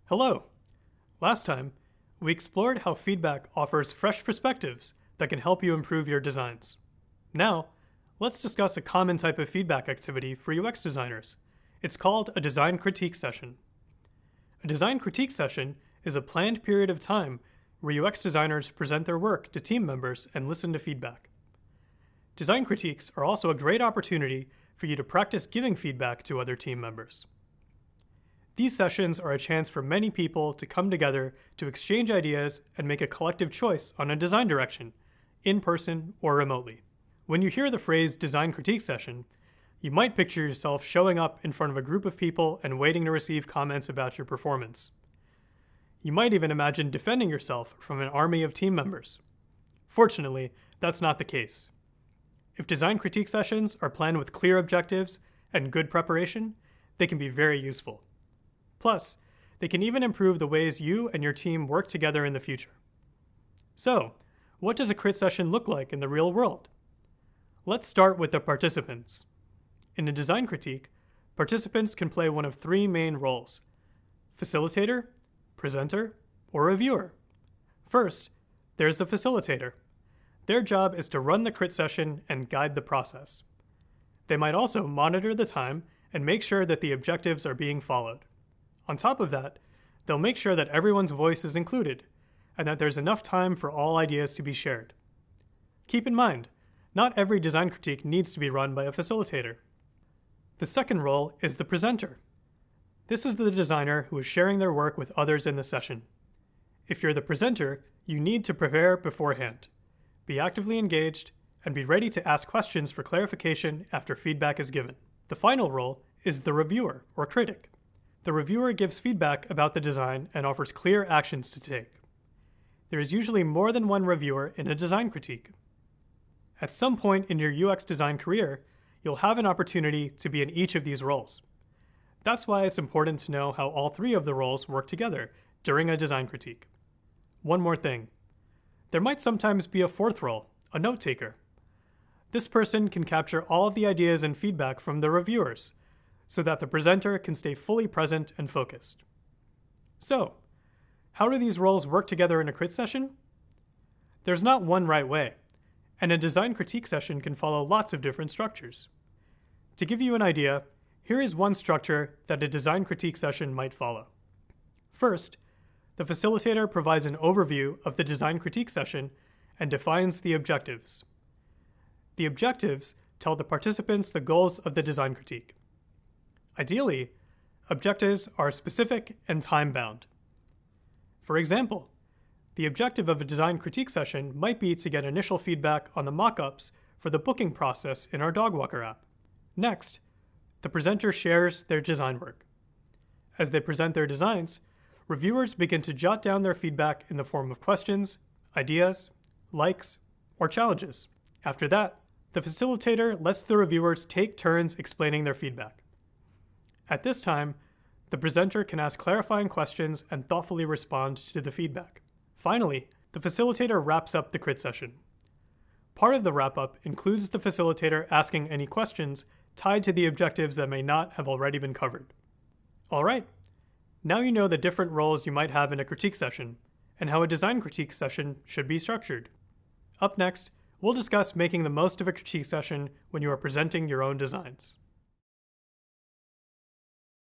Hello! Last time, we explored how feedback offers fresh perspectives that can help you improve your designs. Now, let's discuss a common type of feedback activity for UX designers. It's called a design critique session. A design critique session is a planned period of time where UX designers present their work to team members and listen to feedback. Design critiques are also a great opportunity for you to practice giving feedback to other team members. These sessions are a chance for many people to come together to exchange ideas and make a collective choice on a design direction, in person or remotely. When you hear the phrase design critique session, you might picture yourself showing up in front of a group of people and waiting to receive comments about your performance. You might even imagine defending yourself from an army of team members. Fortunately, that's not the case. If design critique sessions are planned with clear objectives and good preparation, they can be very useful. Plus, they can even improve the ways you and your team work together in the future. So, what does a crit session look like in the real world? Let's start with the participants. In a design critique, participants can play one of three main roles: facilitator, presenter, or reviewer. First, there's the facilitator. Their job is to run the crit session and guide the process. They might also monitor the time and make sure that the objectives are being followed. On top of that, they'll make sure that everyone's voice is included and that there's enough time for all ideas to be shared. Keep in mind, not every design critique needs to be run by a facilitator. The second role is the presenter. This is the designer who is sharing their work with others in the session. If you're the presenter, you need to prepare beforehand, be actively engaged, and be ready to ask questions for clarification after feedback is given. The final role is the reviewer or critic. The reviewer gives feedback about the design and offers clear actions to take. There is usually more than one reviewer in a design critique. At some point in your UX design career, you'll have an opportunity to be in each of these roles. That's why it's important to know how all three of the roles work together during a design critique. One more thing. There might sometimes be a fourth role, a note taker. This person can capture all of the ideas and feedback from the reviewers, so that the presenter can stay fully present and focused. So, how do these roles work together in a crit session? There's not one right way, and a design critique session can follow lots of different structures. To give you an idea, here is one structure that a design critique session might follow. First, the facilitator provides an overview of the design critique session and defines the objectives. The objectives tell the participants the goals of the design critique. Ideally, objectives are specific and time-bound. For example, the objective of a design critique session might be to get initial feedback on the mock-ups for the booking process in our dog walker app. Next, the presenter shares their design work. As they present their designs, reviewers begin to jot down their feedback in the form of questions, ideas, likes, or challenges. After that, the facilitator lets the reviewers take turns explaining their feedback. At this time, the presenter can ask clarifying questions and thoughtfully respond to the feedback. Finally, the facilitator wraps up the crit session. Part of the wrap-up includes the facilitator asking any questions tied to the objectives that may not have already been covered. All right, now you know the different roles you might have in a critique session and how a design critique session should be structured. Up next, we'll discuss making the most of a critique session when you are presenting your own designs.